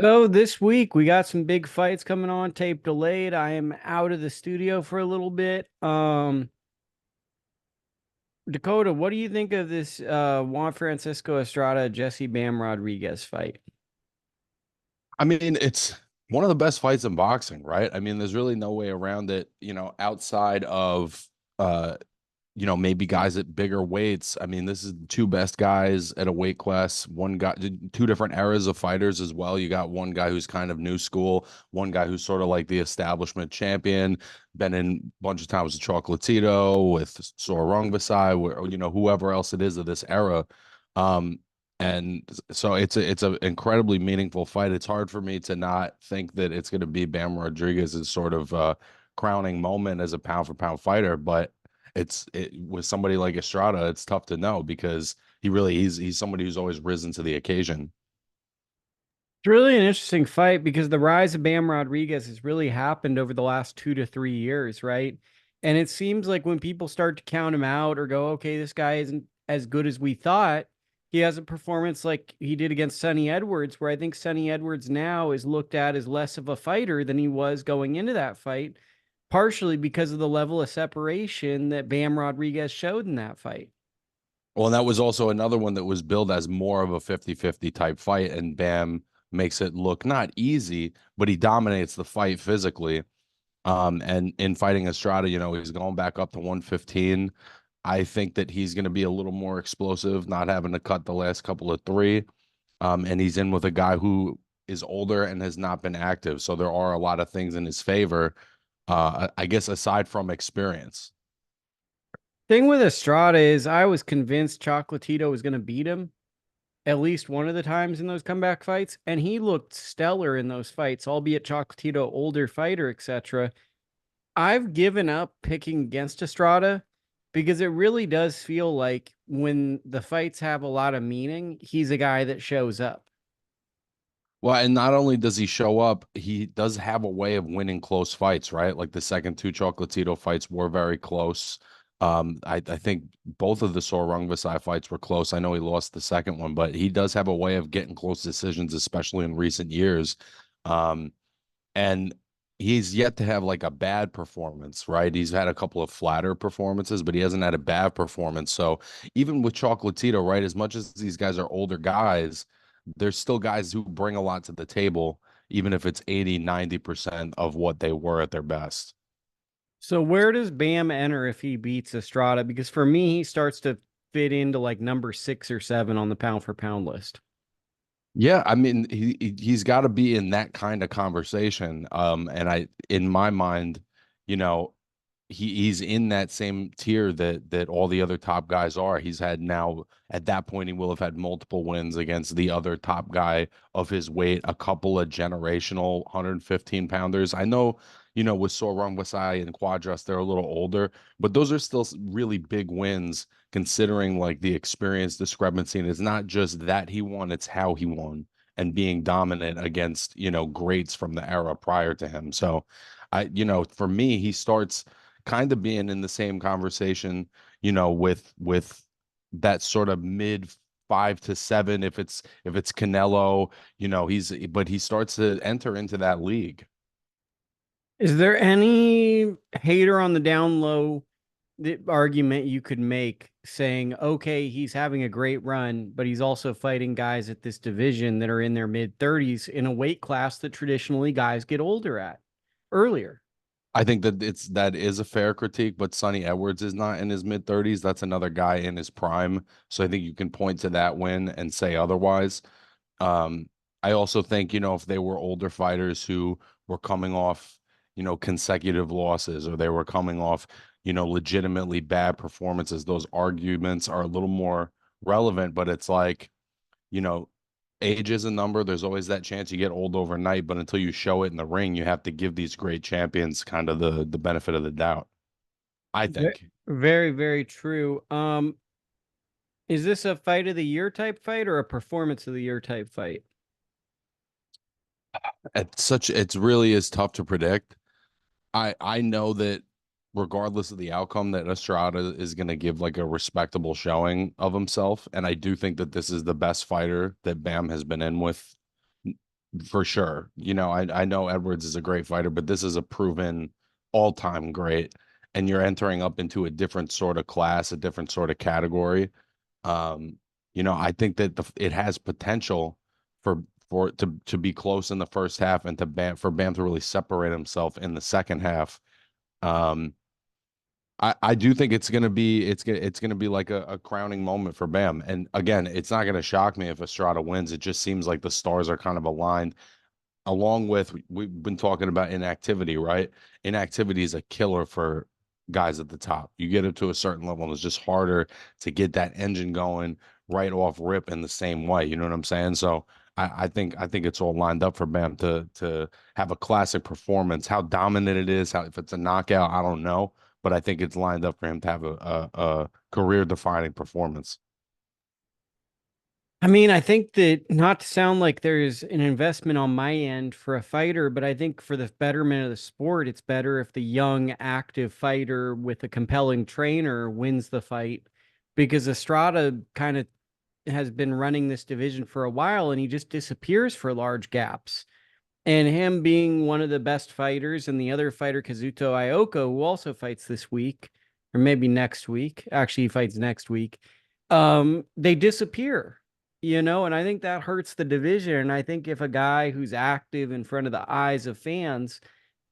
So this week we got some big fights coming on, tape delayed. I am out of the studio for a little bit. Dakota, what do you think of this Juan Francisco Estrada Jesse Bam Rodriguez fight? I mean, it's one of the best fights in boxing, right? I mean, there's really no way around it, outside of uh, maybe guys at bigger weights. I mean, this is the two best guys at a weight class. One guy, two different eras of fighters as well. You got one guy who's kind of new school, one guy who's sort of like the establishment champion, been in a bunch of times with Chocolatito, with Sorong whoever else it is of this era. Um, and so it's a incredibly meaningful fight. It's hard for me to not think that it's going to be Bam Rodriguez's sort of crowning moment as a pound for pound fighter, but with somebody like Estrada, it's tough to know because he's somebody who's always risen to the occasion. It's really an interesting fight because the rise of Bam Rodriguez has really happened over the last 2 to 3 years, right? And it seems like when people start to count him out or go, okay, this guy isn't as good as we thought, he has a performance like he did against Sonny Edwards, where I think Sonny Edwards now is looked at as less of a fighter than he was going into that fight, partially because of the level of separation that Bam Rodriguez showed in that fight. Well, and that was also another one that was billed as more of a 50-50 type fight, and Bam makes it look not easy, but he dominates the fight physically. And in fighting Estrada, he's going back up to 115. I think that he's going to be a little more explosive, not having to cut the last couple of three. And he's in with a guy who is older and has not been active. So there are a lot of things in his favor, I guess, aside from experience. Thing with Estrada is I was convinced Chocolatito was going to beat him at least one of the times in those comeback fights, and he looked stellar in those fights, albeit Chocolatito, older fighter, etc. I've given up picking against Estrada because it really does feel like when the fights have a lot of meaning, he's a guy that shows up. Well, and not only does he show up, he does have a way of winning close fights, right? Like the second two Chocolatito fights were very close. I think both of the Sorong Visai fights were close. I know he lost the second one, but he does have a way of getting close decisions, especially in recent years. Um, and he's yet to have like a bad performance, right? He's had a couple of flatter performances, but he hasn't had a bad performance. So even with Chocolatito, right, as much as these guys are older guys, there's still guys who bring a lot to the table, even if it's 80, 90% of what they were at their best. So where does Bam enter if he beats Estrada? Because for me, he starts to fit into like number 6 or 7 on the pound for pound list. Yeah, I mean, he's got to be in that kind of conversation. And in my mind, you know, he's in that same tier that all the other top guys are. He's had now at that point he will have had multiple wins against the other top guy of his weight, a couple of generational 115 pounders. I know, with Sorong Wasai and Quadras, they're a little older, but those are still really big wins considering like the experience discrepancy. And it's not just that he won, it's how he won and being dominant against, greats from the era prior to him. So for me, he starts kind of being in the same conversation, with that sort of mid 5 to 7. If it's Canelo, but he starts to enter into that league. Is there any hater on the down low argument you could make saying, okay, he's having a great run, but he's also fighting guys at this division that are in their mid 30s in a weight class that traditionally guys get older at earlier? I think that is a fair critique, but Sonny Edwards is not in his mid 30s. That's another guy in his prime. So I think you can point to that win and say otherwise. Um, I also think, if they were older fighters who were coming off, consecutive losses, or they were coming off, legitimately bad performances, those arguments are a little more relevant, but it's like, you know, age is a number. There's always that chance you get old overnight, but until you show it in the ring, you have to give these great champions kind of the benefit of the doubt, I think. Very, very true. Is this a fight of the year type fight or a performance of the year type fight? It's really is tough to predict. I know that regardless of the outcome, that Estrada is going to give like a respectable showing of himself, and I do think that this is the best fighter that Bam has been in with for sure. I know Edwards is a great fighter, but this is a proven all-time great, and you're entering up into a different sort of class, a different sort of category. Um, I think that it has potential for to be close in the first half and to Bam to really separate himself in the second half. Um, I do think it's gonna be like a crowning moment for Bam. And again, it's not gonna shock me if Estrada wins. It just seems like the stars are kind of aligned along with we've been talking about inactivity, right? Inactivity is a killer for guys at the top. You get it to a certain level, and it's just harder to get that engine going right off rip in the same way. You know what I'm saying? So I think it's all lined up for Bam to have a classic performance. How dominant it is, how if it's a knockout, I don't know, but I think it's lined up for him to have a career defining performance. I mean, I think that not to sound like there's an investment on my end for a fighter, but I think for the betterment of the sport, it's better if the young, active fighter with a compelling trainer wins the fight because Estrada kind of has been running this division for a while and he just disappears for large gaps. And him being one of the best fighters, and the other fighter, Kazuto Ioka, who also fights this week, or maybe next week. Actually, he fights next week. They disappear, and I think that hurts the division. And I think if a guy who's active in front of the eyes of fans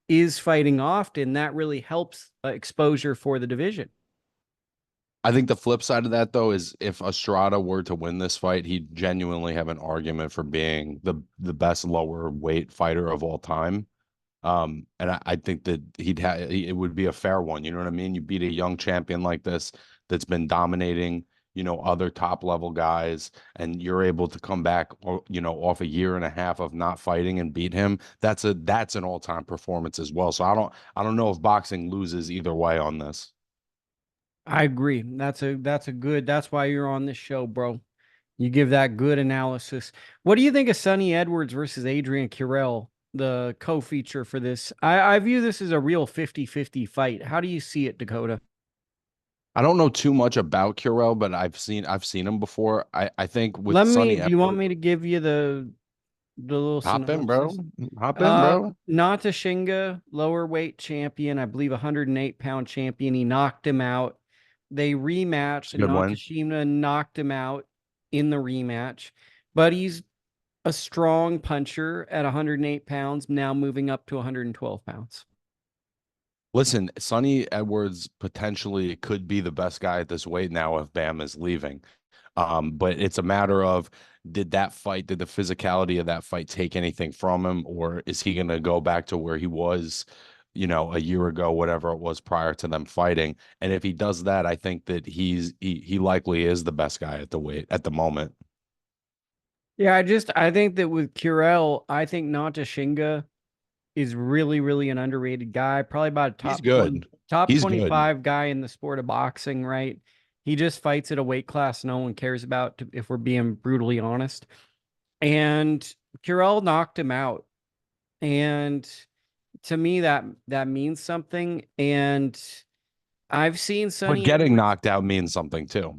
is fighting often, that really helps exposure for the division. I think the flip side of that though is if Estrada were to win this fight, he'd genuinely have an argument for being the best lower weight fighter of all time. And I think that it would be a fair one. You know what I mean? You beat a young champion like this that's been dominating, other top level guys, and you're able to come back, off a year and a half of not fighting and beat him. That's an all time performance as well. So I don't know if boxing loses either way on this. I agree. That's a good. That's why you're on this show, bro. You give that good analysis. What do you think of Sonny Edwards versus Adrian Curiel, the co-feature for this? I view this as a real 50-50 fight. How do you see it, Dakota? I don't know too much about Curiel, but I've seen him before. I think with Do you want Sonny Edwards, me to give you the little hop in, bro. synopsis? Hop in, bro. Natashinga, lower weight champion, I believe 108-pound champion. He knocked him out. They It's rematched, a and good one. Nakashima knocked him out in the rematch. But he's a strong puncher at 108 pounds, now moving up to 112 pounds. Listen, Sonny Edwards potentially could be the best guy at this weight now if Bam is leaving. But it's a matter of did the physicality of that fight take anything from him, or is he going to go back to where he was, a year ago, whatever it was prior to them fighting? And if he does that, I think that he likely is the best guy at the weight at the moment. Yeah, I think that with Curel, I think Natashinga is really, really an underrated guy. Probably about a He's top 20, good. top He's good. 25 guy in the sport of boxing, right? He just fights at a weight class no one cares about, if we're being brutally honest. And Curel knocked him out. And to me, that means something. And I've seen But Sonny getting Edwards. knocked out means something too.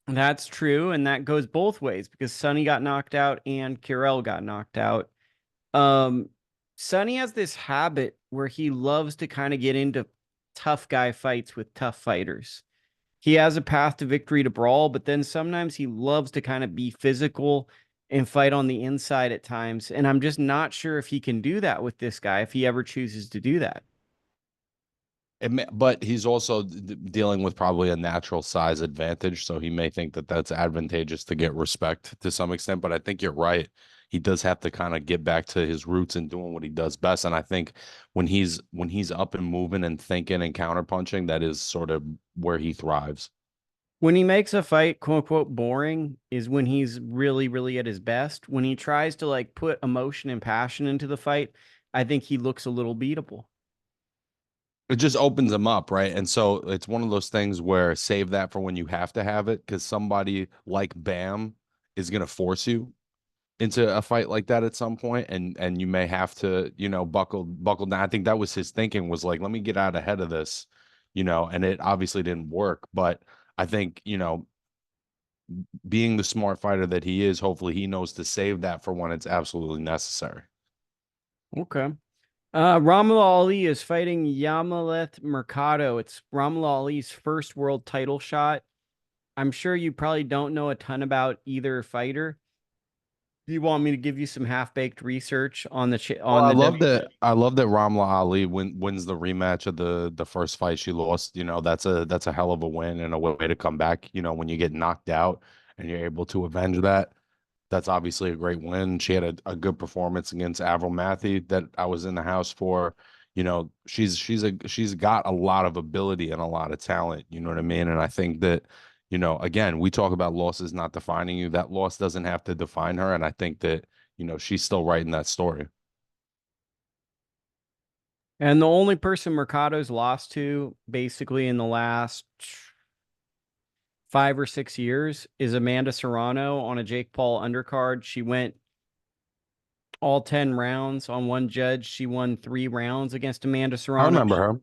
That's true, and that goes both ways because Sonny got knocked out and Curel got knocked out. Um, Sonny has this habit where he loves to kind of get into tough guy fights with tough fighters. He has a path to victory to brawl, but then sometimes he loves to kind of be physical and fight on the inside at times. And I'm just not sure if he can do that with this guy if he ever chooses to do that. But he's also dealing with probably a natural size advantage, so he may think that that's advantageous to get respect to some extent. But I think you're right. He does have to kind of get back to his roots and doing what he does best. And I think when he's up and moving and thinking and counterpunching, that is sort of where he thrives. When he makes a fight quote unquote boring is when he's really, really at his best. When he tries to like put emotion and passion into the fight, I think he looks a little beatable. It just opens him up, right? And so it's one of those things where save that for when you have to have it, because somebody like Bam is going to force you into a fight like that at some point, and you may have to, buckle down. I think that was his thinking, was like, let me get out ahead of this, and it obviously didn't work. But I think, being the smart fighter that he is, hopefully he knows to save that for when it's absolutely necessary. Okay. Ramla Ali is fighting Yamileth Mercado. It's Ramla Ali's first world title shot. I'm sure you probably don't know a ton about either fighter. Do you want me to give you some half-baked research on Well, on the I love that Ramla Ali wins the rematch of the first fight she lost. You know, that's a hell of a win and a way to come back. You know, when you get knocked out and you're able to avenge that, that's obviously a great win. She had a good performance against Avril Matthew that I was in the house for. You know, she's got a lot of ability and a lot of talent. You know what I mean? And I think that, you know, again, we talk about losses not defining you. That loss doesn't have to define her. And I think that, you know, she's still writing that story. And the only person Mercado's lost to basically in the last 5 or 6 years is Amanda Serrano on a Jake Paul undercard. She went all 10 rounds on one judge. She won 3 rounds against Amanda I Serrano. remember her.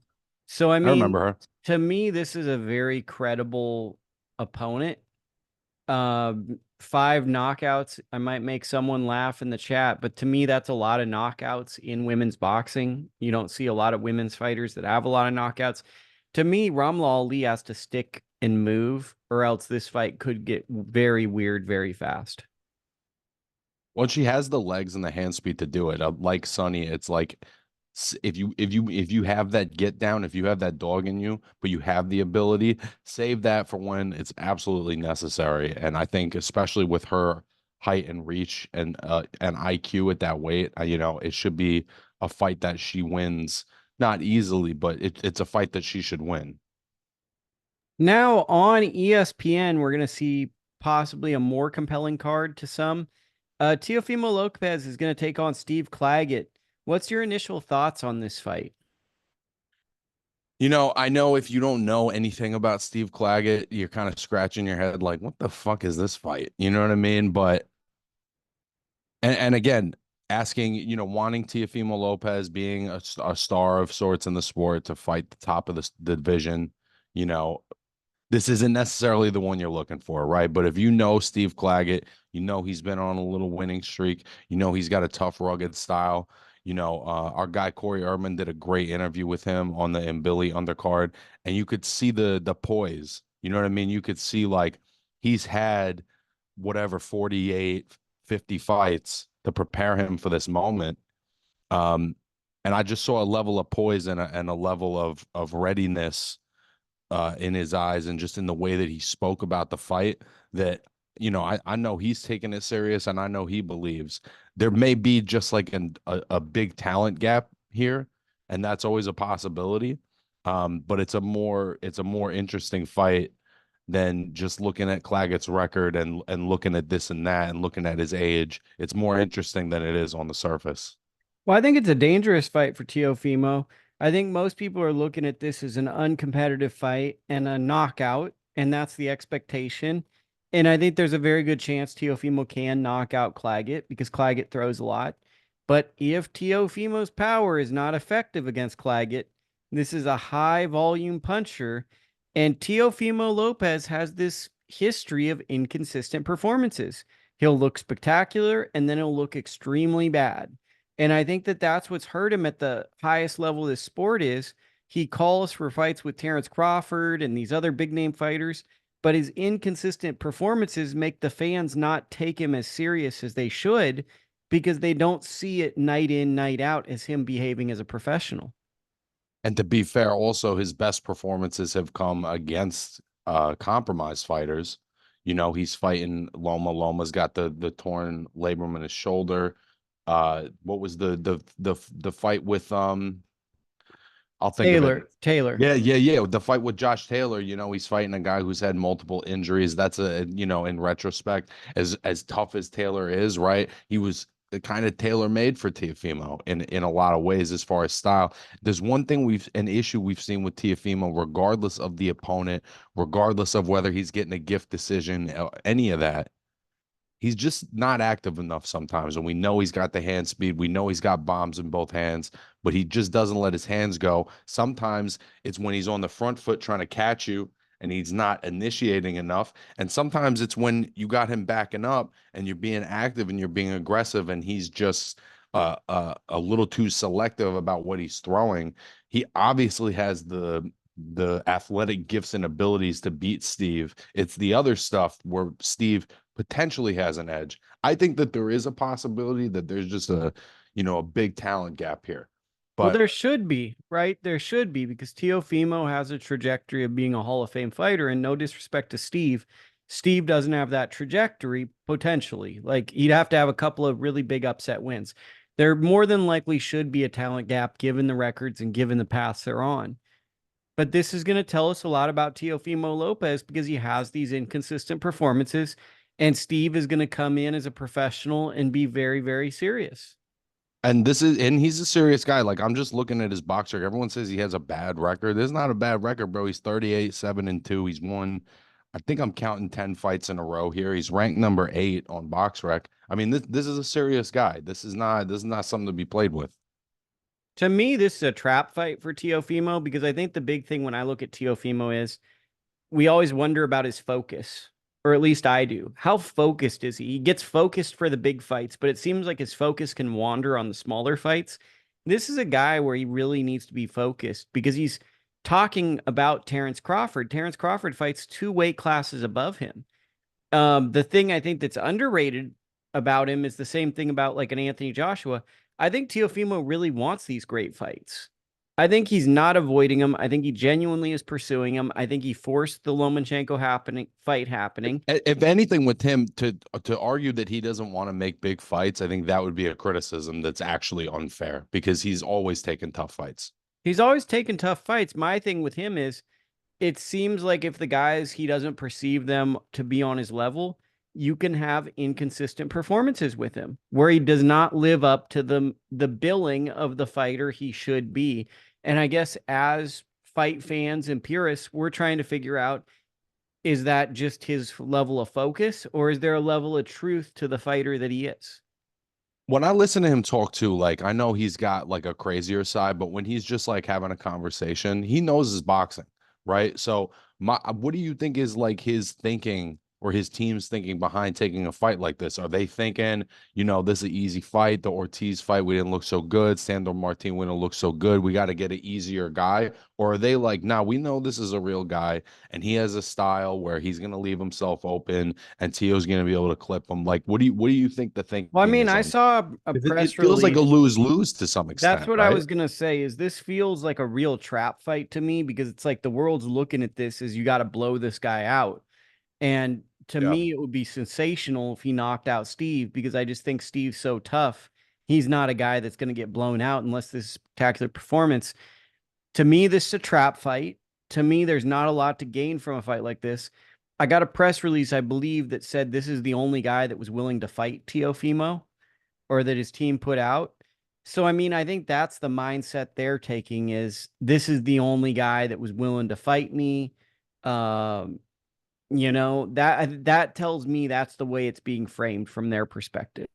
So, I I mean, remember her. to me, this is a very credible opponent. 5 knockouts. I might make someone laugh in the chat, but to me, that's a lot of knockouts in women's boxing. You don't see a lot of women's fighters that have a lot of knockouts. To me, Ramla Ali has to stick and move, or else this fight could get very weird very fast. Well, she has the legs and the hand speed to do it. Like Sonny, it's like if you have that get down, if you have that dog in you, but you have the ability, save that for when it's absolutely necessary. And I think especially with her height and reach and IQ at that weight, you know, it should be a fight that she wins, not easily, but it's a fight that she should win. Now on ESPN, we're going to see possibly a more compelling card to some. Teofimo Lopez is going to take on Steve Claggett. What's your initial thoughts on this fight? You know, I know if you don't know anything about Steve Claggett, you're kind of scratching your head like, what the fuck is this fight? You know what I mean? But and again, asking, you know, wanting Teofimo Lopez being a star of sorts in the sport to fight the top of the division, you know, this isn't necessarily the one you're looking for, right? But if you know Steve Claggett, you know he's been on a little winning streak. You know he's got a tough, rugged style. You know, our guy Corey Erdman did a great interview with him on the Billy undercard, and you could see the poise. You know what I mean? You could see like he's had whatever 48, 50 fights to prepare him for this moment. Um, and I just saw a level of poise and a level of readiness in his eyes and just in the way that he spoke about the fight that, you know, I know he's taking it serious and I know he believes there may be just like a big talent gap here, and that's always a possibility. But it's a more interesting fight than just looking at Claggett's record and looking at this and that and looking at his age. It's more interesting than it is on the surface. Well, I think it's a dangerous fight for Teofimo. I think most people are looking at this as an uncompetitive fight and a knockout, and that's the expectation. And I think there's a very good chance Teofimo can knock out Claggett because Claggett throws a lot. But if Teofimo's power is not effective against Claggett, this is a high volume puncher, and Teofimo Lopez has this history of inconsistent performances. He'll look spectacular and then he'll look extremely bad. And I think that that's what's hurt him at the highest level of this sport is he calls for fights with Terrence Crawford and these other big name fighters, but his inconsistent performances make the fans not take him as serious as they should because they don't see it night in, night out as him behaving as a professional. And to be fair, also his best performances have come against compromised fighters. You know, he's fighting Loma. Loma's got the torn labrum in his shoulder. What was the fight with I'll think of it. Taylor. Yeah. The fight with Josh Taylor, you know, he's fighting a guy who's had multiple injuries. That's a, you know, in retrospect, as tough as Taylor is, right? He was kind of tailor made for Teofimo in a lot of ways as far as style. There's one thing an issue we've seen with Teofimo, regardless of the opponent, regardless of whether he's getting a gift decision, any of that. He's just not active enough sometimes. And we know he's got the hand speed. We know he's got bombs in both hands, but he just doesn't let his hands go. Sometimes it's when he's on the front foot trying to catch you and he's not initiating enough. And sometimes it's when you got him backing up and you're being active and you're being aggressive, and he's just a little too selective about what he's throwing. He obviously has the athletic gifts and abilities to beat Steve. It's the other stuff where Steve potentially has an edge. I think that there is a possibility that there's just a big talent gap here. Well, But there should be, right? There should be, because Teofimo has a trajectory of being a Hall of Fame fighter, and no disrespect to Steve, Steve doesn't have that trajectory potentially. Like, he'd have to have a couple of really big upset wins. There more than likely should be a talent gap given the records and given the paths they're on. But this is going to tell us a lot about Teofimo Lopez because he has these inconsistent performances, and Steve is going to come in as a professional and be very, very serious. and he's a serious guy. Like, I'm just looking at his box record. Everyone says he has a bad record. There's not a bad record, bro. He's 38, 7-2. He's won, I think I'm counting 10 fights in a row here. He's ranked number 8 on BoxRec. I mean, this is a serious guy. This is not something to be played with. To me, this is a trap fight for Teofimo because I think the big thing when I look at Teofimo is we always wonder about his focus, or at least I do. How focused is he? He gets focused for the big fights, but it seems like his focus can wander on the smaller fights. This is a guy where he really needs to be focused because he's talking about Terrence Crawford. Terrence Crawford fights 2 weight classes above him. The thing I think that's underrated about him is the same thing about like an Anthony Joshua. I think Teofimo really wants these great fights. I think he's not avoiding them. I think he genuinely is pursuing them. I think he forced the Lomachenko fight happening. If anything, with him to argue that he doesn't want to make big fights, I think that would be a criticism that's actually unfair because he's always taken tough fights. He's always taken tough fights. My thing with him is it seems like if the guys he doesn't perceive them to be on his level, you can have inconsistent performances with him where he does not live up to the billing of the fighter he should be. And I guess as fight fans and purists, we're trying to figure out, is that just his level of focus or is there a level of truth to the fighter that he is? When I listen to him talk too, like, I know he's got like a crazier side, but when he's just like having a conversation, he knows his boxing, right? So what do you think is like his thinking or his team's thinking behind taking a fight like this? Are they thinking, this is an easy fight, the Ortiz fight, we didn't look so good, Sandor Martin, we didn't look so good, we got to get an easier guy? Or are they like, nah, we know this is a real guy and he has a style where he's going to leave himself open and Tio's going to be able to clip him? Like, what do you think the Well, I thinking mean, is I on? saw a It press feels like a release. lose-lose to some That's extent, what I right? was gonna say. Is this feels like a real trap fight to me because it's like the world's looking at this as you got to blow this guy out. And to Yeah. me, it would be sensational if he knocked out Steve because I just think Steve's so tough. He's not a guy that's going to get blown out unless this spectacular performance. To me, this is a trap fight. To me, there's not a lot to gain from a fight like this. I got a press release, I believe, that said this is the only guy that was willing to fight Teofimo or that his team put out. So, I mean, I think that's the mindset they're taking is this is the only guy that was willing to fight me. Um, that tells me that's the way it's being framed from their perspective.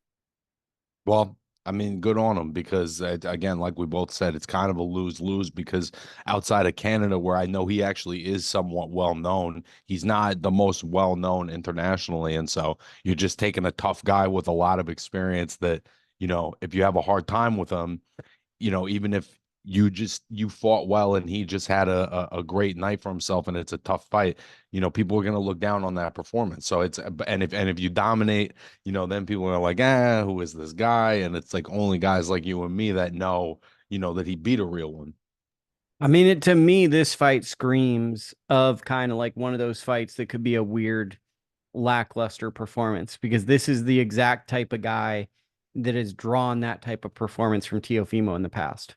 Well, I mean, good on him because again, like we both said, it's kind of a lose-lose because outside of Canada, where I know he actually is somewhat well known, he's not the most well known internationally, and so you're just taking a tough guy with a lot of experience that, if you have a hard time with him, even if you fought well and he just had a great night for himself and it's a tough fight, people are going to look down on that performance. So and if you dominate, then people are like, who is this guy? And it's like only guys like you and me that know, that he beat a real one. I mean, to me, this fight screams of kind of like one of those fights that could be a weird, lackluster performance because this is the exact type of guy that has drawn that type of performance from Teofimo in the past.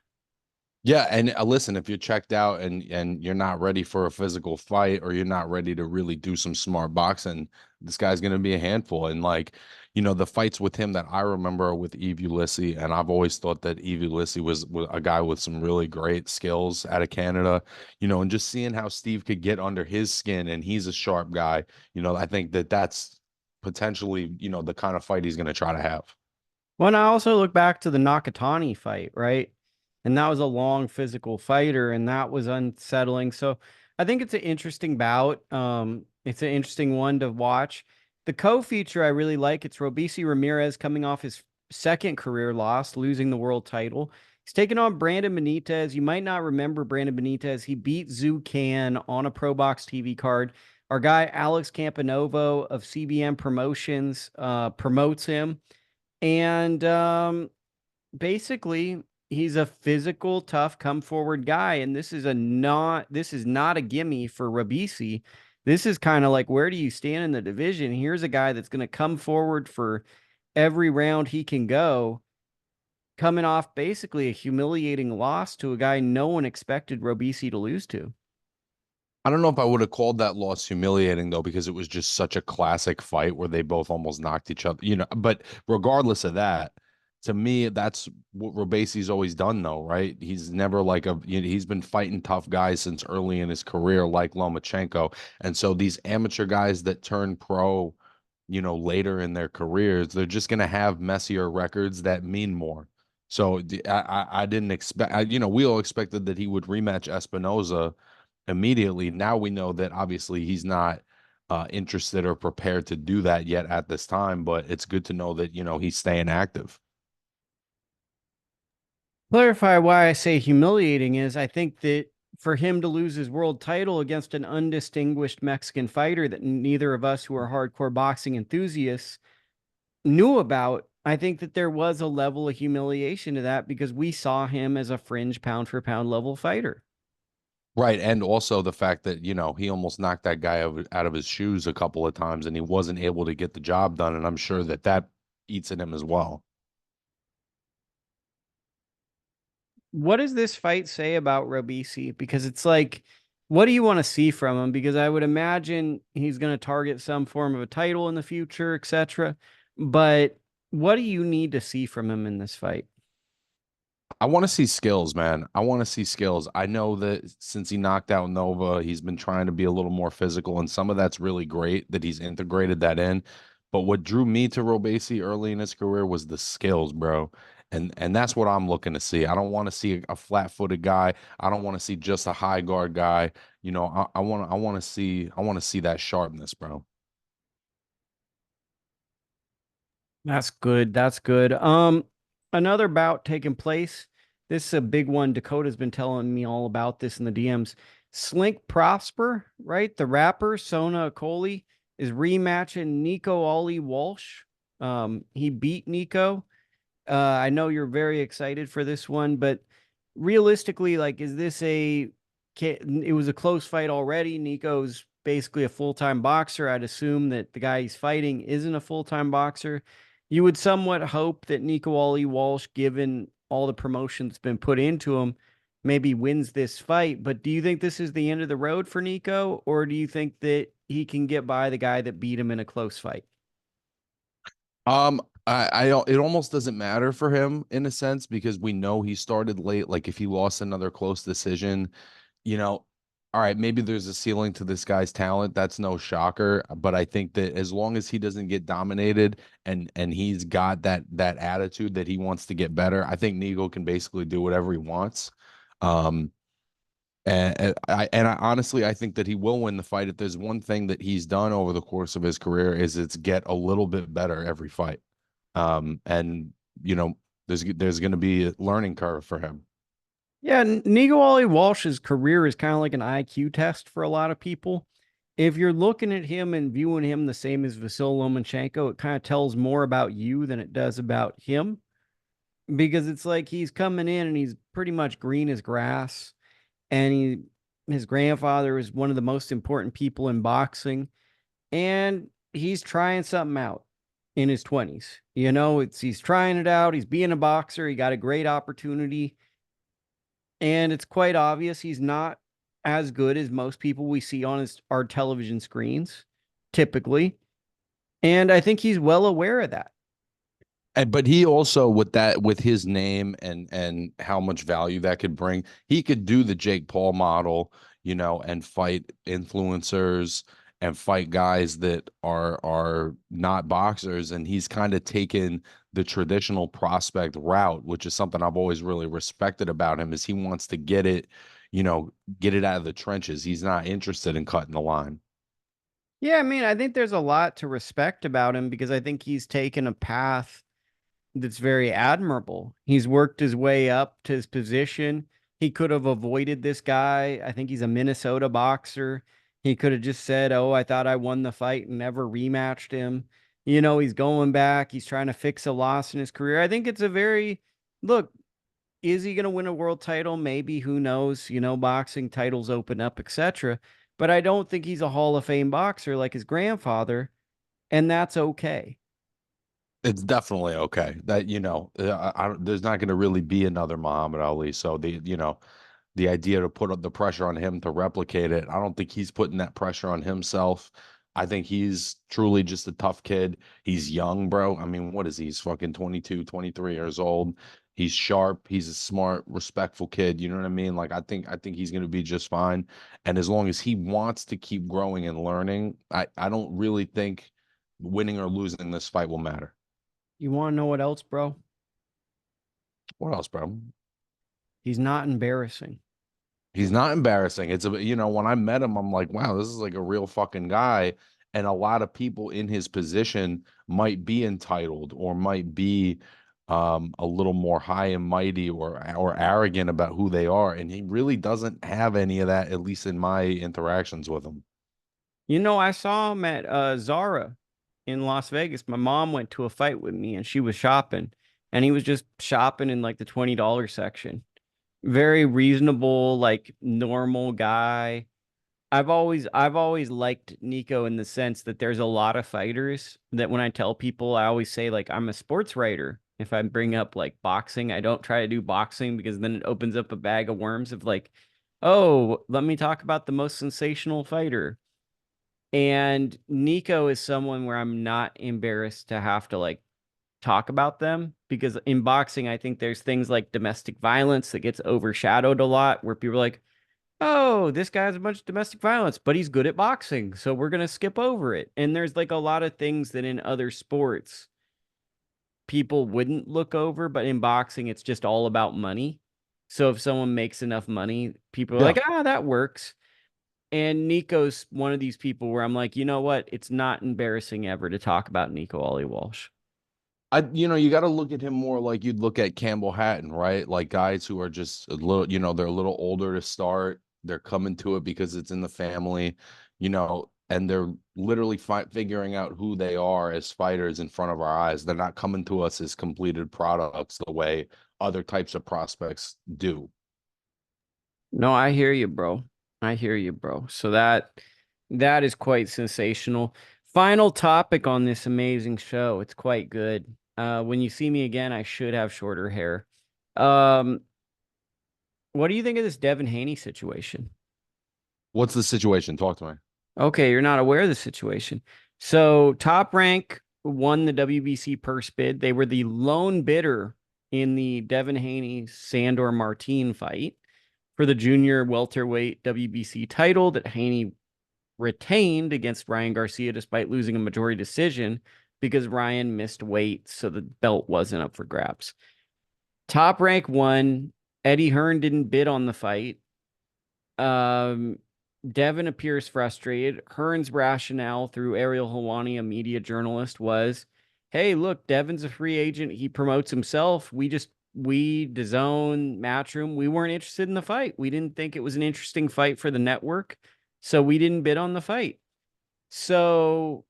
Yeah, and listen, if you're checked out and you're not ready for a physical fight or you're not ready to really do some smart boxing, this guy's going to be a handful. And like, the fights with him that I remember are with Eve Ulysses, and I've always thought that Eve Ulysses was a guy with some really great skills out of Canada, and just seeing how Steve could get under his skin and he's a sharp guy, I think that that's potentially, the kind of fight he's going to try to have. Well, I also look back to the Nakatani fight, right? And that was a long physical fighter, and that was unsettling. So I think it's an interesting bout. It's an interesting one to watch. The co-feature I really like. It's Robeisy Ramirez coming off his second career loss, losing the world title. He's taking on Brandon Benitez. You might not remember Brandon Benitez. He beat Zoo Can on a Pro Box TV card. Our guy Alex Campanovo of CBM Promotions promotes him, and basically he's a physical, tough, come forward guy. And this is not a gimme for Robeisy. This is kind of like, where do you stand in the division? Here's a guy that's going to come forward for every round he can go, coming off basically a humiliating loss to a guy no one expected Robeisy to lose to. I don't know if I would have called that loss humiliating though, because it was just such a classic fight where they both almost knocked each other, but regardless of that, to me, that's what Robesi's always done though, right? He's never he's been fighting tough guys since early in his career, like Lomachenko. And so these amateur guys that turn pro, later in their careers, they're just going to have messier records that mean more. So I didn't expect, we all expected that he would rematch Espinoza immediately. Now we know that obviously he's not interested or prepared to do that yet at this time, but it's good to know that, he's staying active. Clarify why I say humiliating is I think that for him to lose his world title against an undistinguished Mexican fighter that neither of us who are hardcore boxing enthusiasts knew about, I think that there was a level of humiliation to that because we saw him as a fringe pound for pound level fighter. Right. And also the fact that, he almost knocked that guy out of his shoes a couple of times and he wasn't able to get the job done. And I'm sure that that eats at him as well. What does this fight say about Robeisy? Because it's like, what do you want to see from him? Because I would imagine he's going to target some form of a title in the future, etc. But what do you need to see from him in this fight? I want to see skills, man. I want to see skills. I know that since he knocked out Nova, he's been trying to be a little more physical, and some of that's really great that he's integrated that in. But what drew me to Robeisy early in his career was the skills, bro. And that's what I'm looking to see. I don't want to see a flat-footed guy. I don't want to see just a high guard guy. I want to see that sharpness, bro. That's good. That's good. Another bout taking place. This is a big one. Dakota's been telling me all about this in the DMs. Slink Prosper, right? The rapper Sona Akale is rematching Nico Ali Walsh. He beat Nico. I know you're very excited for this one, but realistically, like, is this it was a close fight already. Nico's basically a full-time boxer. I'd assume that the guy he's fighting isn't a full-time boxer. You would somewhat hope that Nico Ali Walsh, given all the promotion that's been put into him, maybe wins this fight. But do you think this is the end of the road for Nico, or do you think that he can get by the guy that beat him in a close fight? It almost doesn't matter for him in a sense because we know he started late. Like if he lost another close decision, you know, all right, maybe there's a ceiling to this guy's talent. That's no shocker. But I think that as long as he doesn't get dominated and he's got that attitude that he wants to get better, I think Nigo can basically do whatever he wants. Um, and I honestly I think that he will win the fight. If there's one thing that he's done over the course of his career is it's get a little bit better every fight. And you know, there's going to be a learning curve for him. Yeah, Nico Ali Walsh's career is kind of like an IQ test for a lot of people. If you're looking at him and viewing him the same as Vasil Lomachenko, it kind of tells more about you than it does about him because it's like he's coming in and he's pretty much green as grass, and his grandfather is one of the most important people in boxing, and he's trying something out in his 20s. You know, it's he's trying it out. He's being a boxer. He got a great opportunity. And it's quite obvious he's not as good as most people we see on our television screens, typically. And I think he's well aware of that. And but he also with his name and how much value that could bring, he could do the Jake Paul model, and fight influencers and fight guys that are not boxers. And he's kind of taken the traditional prospect route, which is something I've always really respected about him, is he wants to get it, you know, get it out of the trenches. He's not interested in cutting the line. Yeah, I mean, I think there's a lot to respect about him because I think he's taken a path that's very admirable. He's worked his way up to his position. He could have avoided this guy. I think he's a Minnesota boxer. He could have just said, "Oh, I thought I won the fight," and never rematched him. He's going back. He's trying to fix a loss in his career. I think it's a very look. Is he going to win a world title? Maybe. Who knows? Boxing titles open up, etc. But I don't think he's a Hall of Fame boxer like his grandfather, and that's okay. It's definitely okay that, there's not going to really be another Muhammad Ali. So the idea to put up the pressure on him to replicate it, I don't think he's putting that pressure on himself. I think he's truly just a tough kid. He's young, bro. I mean, what is he? He's fucking 22, 23 years old. He's sharp. He's a smart, respectful kid. You know what I mean? Like I think he's going to be just fine. And as long as he wants to keep growing and learning, I don't really think winning or losing this fight will matter. You want to know what else, bro? What else, bro? He's not embarrassing. He's not embarrassing. When I met him, I'm like, wow, this is like a real fucking guy. And a lot of people in his position might be entitled or might be a little more high and mighty or arrogant about who they are. And he really doesn't have any of that, at least in my interactions with him. I saw him at Zara in Las Vegas. My mom went to a fight with me and she was shopping, and he was just shopping in like the $20 section. Very reasonable, like normal guy. I've always liked Nico in the sense that there's a lot of fighters that when I tell people, I always say like I'm a sports writer. If I bring up like boxing, I don't try to do boxing because then it opens up a bag of worms of like, oh, let me talk about the most sensational fighter. And Nico is someone where I'm not embarrassed to have to like talk about them because in boxing, I think there's things like domestic violence that gets overshadowed a lot where people are like, oh, this guy has a bunch of domestic violence, but he's good at boxing. So we're going to skip over it. And there's like a lot of things that in other sports people wouldn't look over, but in boxing, it's just all about money. So if someone makes enough money, people are Yeah. like, that works. And Nico's one of these people where I'm like, you know what? It's not embarrassing ever to talk about Nico Ollie Walsh. You got to look at him more like you'd look at Campbell Hatton, right? Like guys who are just a little, they're a little older to start. They're coming to it because it's in the family, and they're literally figuring out who they are as fighters in front of our eyes. They're not coming to us as completed products the way other types of prospects do. No, I hear you, bro. I hear you, bro. So that is quite sensational. Final topic on this amazing show. It's quite good. When you see me again, I should have shorter hair. Um, what do you think of this Devin Haney situation? What's the situation? Talk to me. Okay, you're not aware of the situation. So Top Rank won the WBC purse bid. They were the lone bidder in the Devin Haney Sandor Martin fight for the junior welterweight WBC title that Haney retained against Ryan Garcia despite losing a majority decision because Ryan missed weight, so the belt wasn't up for grabs. Top Rank won. Eddie Hearn didn't bid on the fight. Um, Devin appears frustrated. Hearn's rationale through Ariel Helwani, a media journalist, was, hey, look, Devin's a free agent. He promotes himself. We, DAZN, Matchroom, we weren't interested in the fight. We didn't think it was an interesting fight for the network. So we didn't bid on the fight. So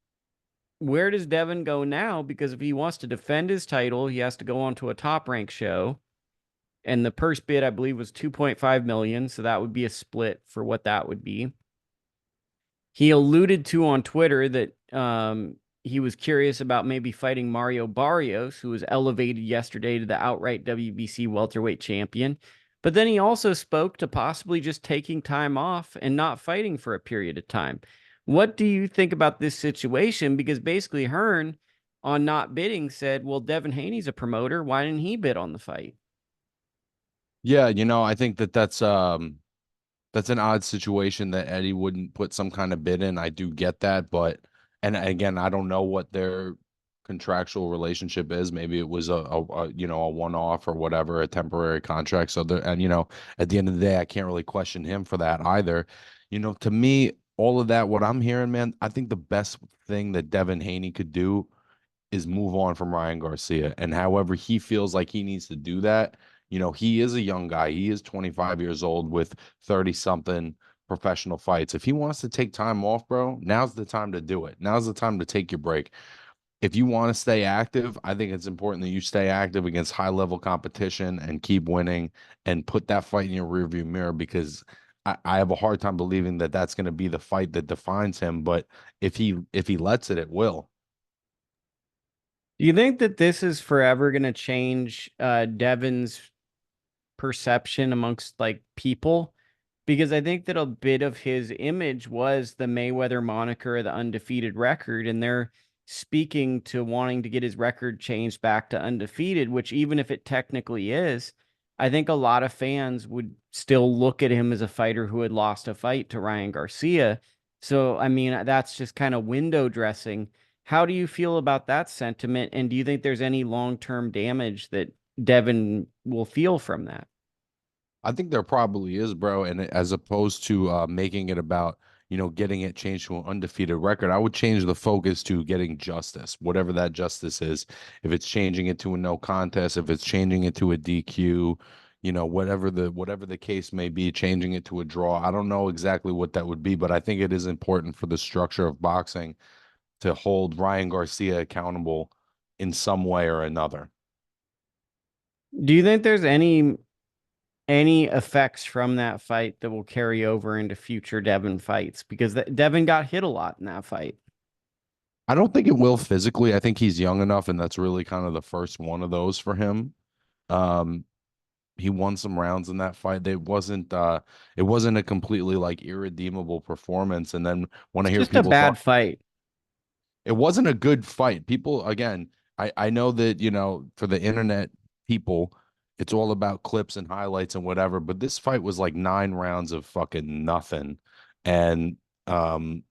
where does Devin go now? Because if he wants to defend his title, he has to go on to a top rank show. And the purse bid, I believe, was 2.5 million. So that would be a split for what that would be. He alluded to on Twitter that he was curious about maybe fighting Mario Barrios, who was elevated yesterday to the outright WBC welterweight champion. But then he also spoke to possibly just taking time off and not fighting for a period of time. What do you think about this situation? Because basically Hearn on not bidding said, well, Devin Haney's a promoter. Why didn't he bid on the fight? Yeah, I think that's an odd situation that Eddie wouldn't put some kind of bid in. I do get that, but and again, I don't know what their contractual relationship is. Maybe it was a one-off or whatever, a temporary contract. So there, and at the end of the day, I can't really question him for that either. To me, all of that, what I'm hearing, man, I think the best thing that Devin Haney could do is move on from Ryan Garcia. And however he feels like he needs to do that, he is a young guy. He is 25 years old with 30 something professional fights. If he wants to take time off, bro, now's the time to do it. Now's the time to take your break. If you want to stay active, I think it's important that you stay active against high level competition and keep winning and put that fight in your rearview mirror because I have a hard time believing that that's going to be the fight that defines him. But if he lets it, it will. Do you think that this is forever going to change Devin's perception amongst like people? Because I think that a bit of his image was the Mayweather moniker, the undefeated record, and they're speaking to wanting to get his record changed back to undefeated, which even if it technically is, I think a lot of fans would still look at him as a fighter who had lost a fight to Ryan Garcia. So, I mean, that's just kind of window dressing. How do you feel about that sentiment? And do you think there's any long-term damage that Devin will feel from that? I think there probably is, bro. And as opposed to making it about, getting it changed to an undefeated record, I would change the focus to getting justice, whatever that justice is. If it's changing it to a no contest, if it's changing it to a DQ, whatever the case may be, changing it to a draw. I don't know exactly what that would be, but I think it is important for the structure of boxing to hold Ryan Garcia accountable in some way or another. Do you think there's any effects from that fight that will carry over into future Devin fights? Because Devin got hit a lot in that fight. I don't think it will physically. I think he's young enough, and that's really kind of the first one of those for him. Um, he won some rounds in that fight. It wasn't a completely like irredeemable performance. And then when I It's hear just a people talk, bad fight. it wasn't a good fight. People, again, I know that, for the internet people, it's all about clips and highlights and whatever, but this fight was like 9 rounds of fucking nothing. And um,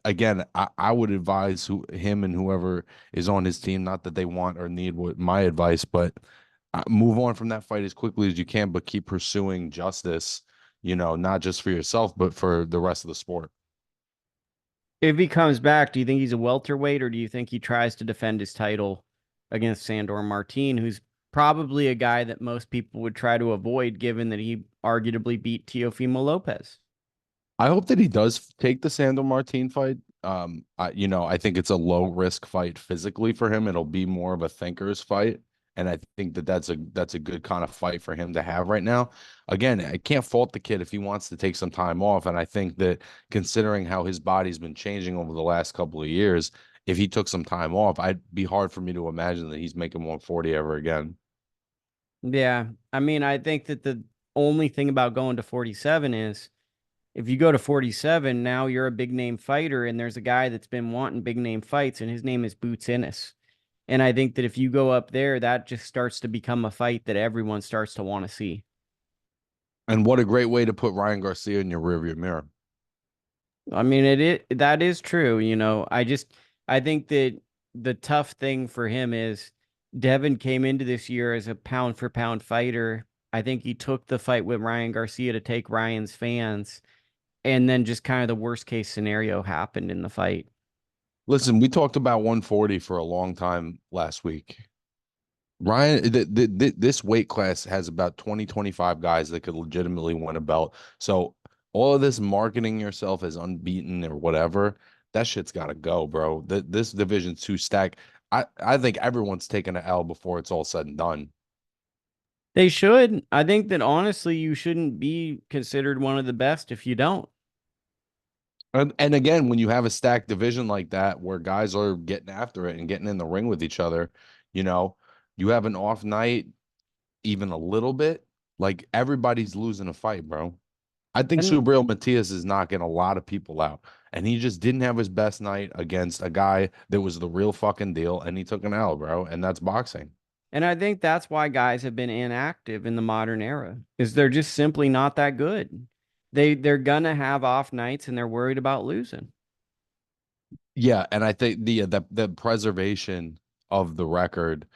again, I would advise him and whoever is on his team, not that they want or need what my advice, but move on from that fight as quickly as you can, but keep pursuing justice, not just for yourself, but for the rest of the sport. If he comes back, do you think he's a welterweight or do you think he tries to defend his title against Sandor Martin, who's probably a guy that most people would try to avoid given that he arguably beat Teofimo Lopez? I hope that he does take the Sandor Martin fight. I think it's a low risk fight physically for him. It'll be more of a thinker's fight, and I think that that's a good kind of fight for him to have right now. Again, I can't fault the kid if he wants to take some time off, and I think that considering how his body's been changing over the last couple of years, if he took some time off, I'd be hard for me to imagine that he's making 140 ever again. Yeah. I mean, I think that the only thing about going to 47 is if you go to 47, now you're a big name fighter, and there's a guy that's been wanting big name fights, and his name is Boots Ennis. And I think that if you go up there, that just starts to become a fight that everyone starts to want to see. And what a great way to put Ryan Garcia in your rearview mirror. I mean, that is true. I think that the tough thing for him is Devin came into this year as a pound for pound fighter. I think he took the fight with Ryan Garcia to take Ryan's fans, and then just kind of the worst case scenario happened in the fight. Listen, we talked about 140 for a long time last week. Ryan, this weight class has about 20, 25 guys that could legitimately win a belt. So all of this marketing yourself as unbeaten or whatever, that shit's got to go, bro. This division's too stacked. I think everyone's taking an L before it's all said and done. They should. I think that honestly, you shouldn't be considered one of the best if you don't. And again, when you have a stacked division like that where guys are getting after it and getting in the ring with each other, you know, you have an off night, even a little bit, like everybody's losing a fight, bro. I think And Subriel Matias is knocking a lot of people out. And he just didn't have his best night against a guy that was the real fucking deal. And he took an L, bro. And that's boxing. and I think that's why guys have been inactive in the modern era, is they're just simply not that good. They're gonna have off nights and they're worried about losing. Yeah, and I think the preservation of the record,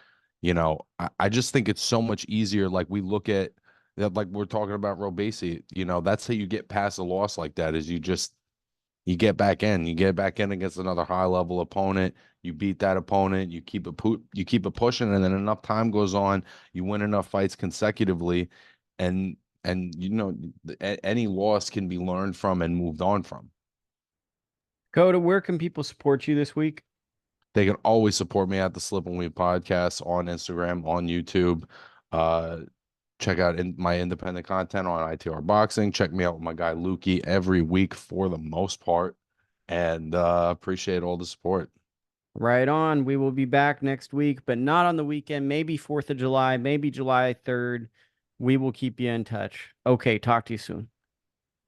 I just think it's so much easier. Like we look at that, like we're talking about Robeisy, that's how you get past a loss like that is you get back in. You get back in against another high level opponent. You beat that opponent. You keep it pushing, and then enough time goes on. You win enough fights consecutively, and any loss can be learned from and moved on from. Coda, where can people support you this week? They can always support me at the Slip and Weave podcast on Instagram, on YouTube. Uh, check out my independent content on ITR Boxing. Check me out with my guy Lukie every week for the most part, and appreciate all the support. Right on. We will be back next week, but not on the weekend. Maybe 4th of July, maybe July 3rd. We will keep you in touch. Okay, talk to you soon.